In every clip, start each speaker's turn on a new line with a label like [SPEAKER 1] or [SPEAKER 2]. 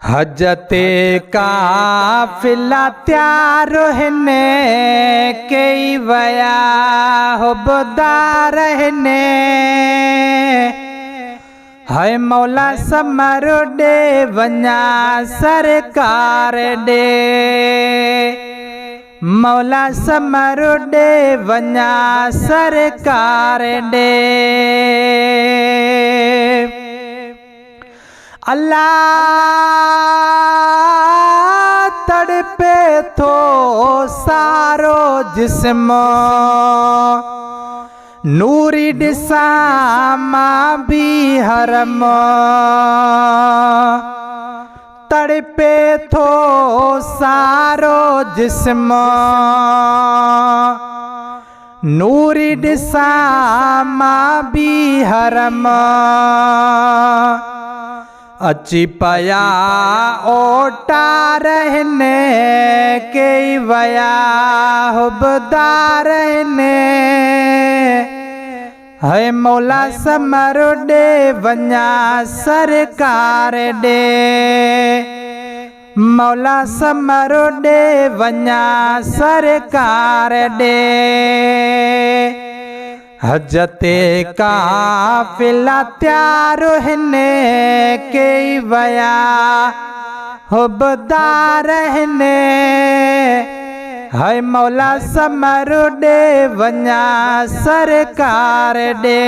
[SPEAKER 1] हजते काफिला त्यार रहने कई वया हुबदार रहने है मौला समरो दे वञा सरकार दे मौला समरो दे वञा सरकार दे अल्लाह तड़पे थो सारो जिस्म नूरी दिसा मां भी हरम तड़पे थो सारो जिस्म नूरी दिसा मां भी हरम अची पया ओटा रहने कई वया हुबदार रहने है मौला समरो दे वञा सरकार दे मौला समरो दे वञा सरकार दे हजते काफिला त्यार रहने कई वया हुबदार रहने है मौला समरो दे वञा सरकार दे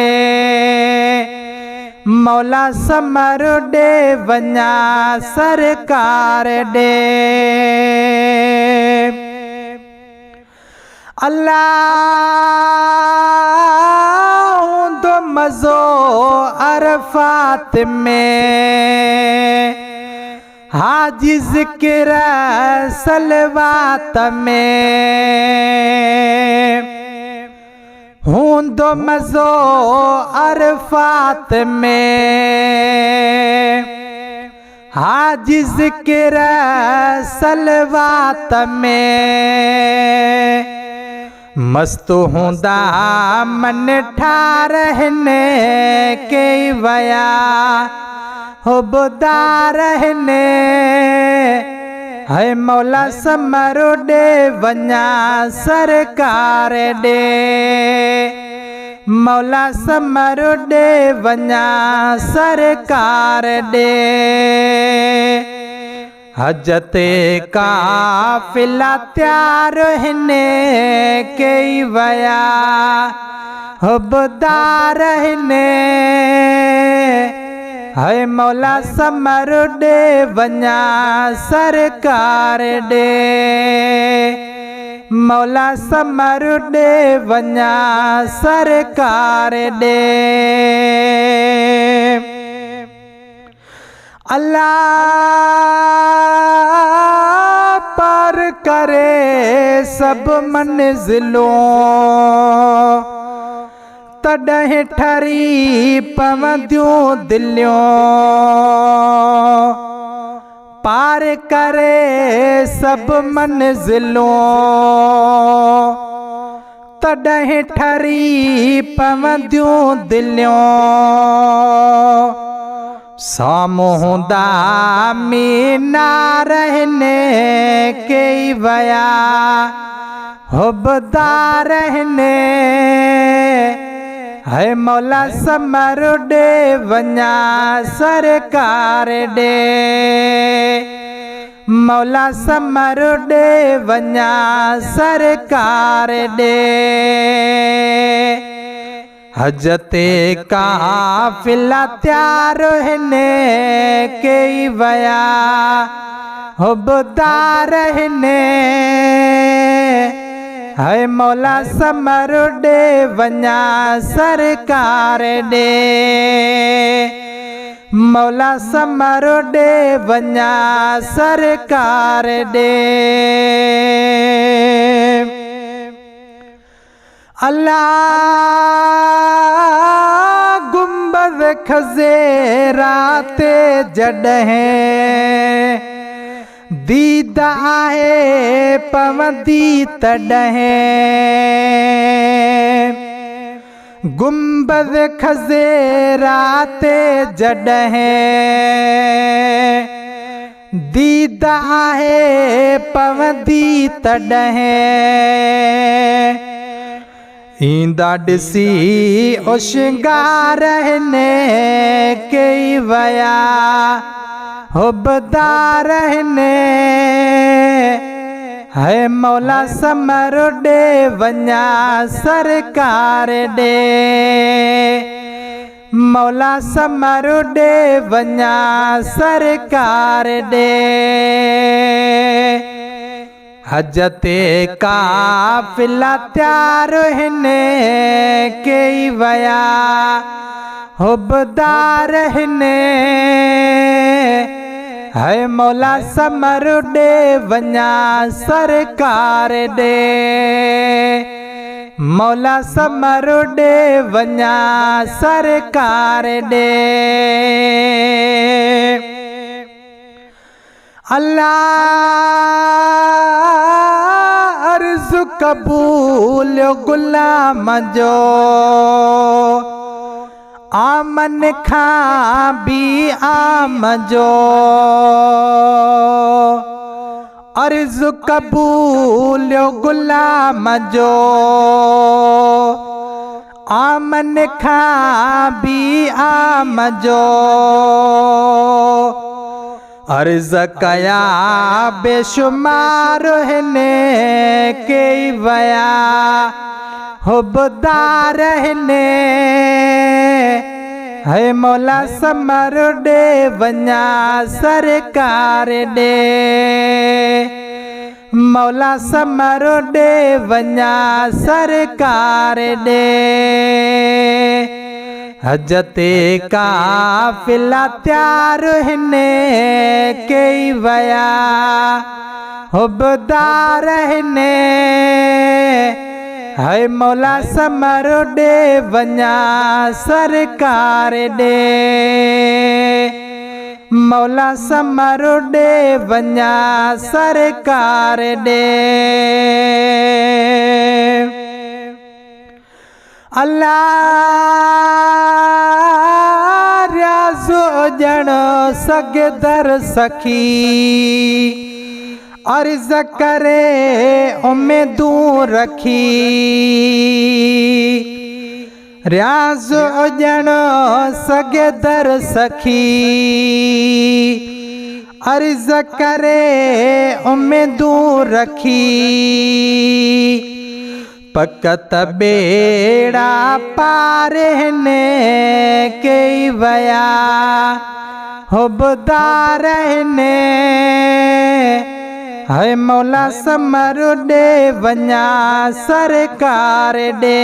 [SPEAKER 1] मौला समरो दे वञा सरकार दे अल्लाह दो मज़ो अरफात में हाजी ज़िक्र सलवात में हूंदो मज़ो अरफात में हाजी ज़िक्र सलवात में मस्त हूंदा मन ठारहने कई वया हुबदार रहने है मौला समरो दे वञा सरकार दे मौला समरो दे वञा सरकार दे हजते काफिला त्यार रहने कई वया हुबदार रहने है मौला समरो दे वञा सरकार दे मौला समरो दे वञा सरकार दे अल्लाह पार करे सब मंजिलों तॾहिं ठरी पवंदियूं दिलियों पार करे सब मंजिलों तॾहिं ठरी पवंदियूं दिलियों साम्हूं हूंदा मीना रहने कई वया हुबदार रहने है मौला समरो दे वञा सरकार दे मौला समरो दे वञा सरकार दे हजते काफिला त्यार रहने कई वया हुबदार रहने है मौला समरो दे वञा सरकार दे मौला समरो दे वञा सरकार दे अल्लाह गुंबद खज़ेरा ते जॾहिं दीद आहे पवंदी तॾहिं गुंबद खज़ेरा ते जॾहिं दीद आहे पवंदी तॾहिं ईंदा ॾिसी ओ श्रंगार हिने कई वया हुबदार हिने है मौला समर ॾे वञा सरकार ॾे मौला समर ॾे वञा सरकार ॾे हज ते काफ़िला तयार हिने कई वया हुबदार हिने है मौला समर ॾे वञा सरकार ॾे मौला समर ॾे वञा सरकार ॾे अल्लाह अर्ज़ कबूल गुलाम जो आमन खां भी आम जो अर्ज़ कबूल गुलाम जो आमन खां भी आम जो अर्ज़ कया बेशुमार हिने कई वया हुबदार हिने है मौला समर ॾे वञा सरकार ॾे मौला समर ॾे वञा सरकार ॾे हज ते काफ़िला तयार हिने कई वया हुबदार हिने है मौला समर ॾे वञा सरकार ॾे मौला समर ॾे वञा सरकार ॾे अल्लाह रियाज़ ॼण सगे दर सखी अर्ज़ करे उम्मीदूं रखी रियाज़ ॼण सगे दर सखी अर्ज़ करे उम्मीदूं रखी पकत बेड़ा पार हिने कई वया हुबदार हिने है मौला समर ॾे वञा सरकार ॾे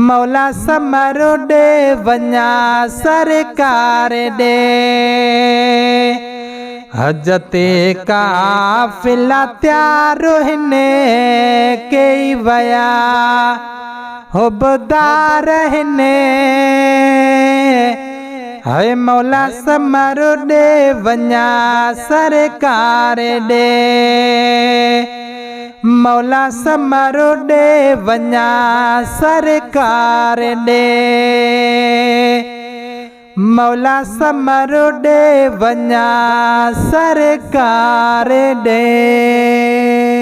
[SPEAKER 1] मौला समर ॾे वञा सरकार ॾे हज ते काफ़िला तयार हिने कई वया हुबदार हिने है मौला समर ॾे वञा सरकार ॾे मौला समर ॾे वञा सरकार ॾे मौला समर ॾे वञा सरकार ॾे।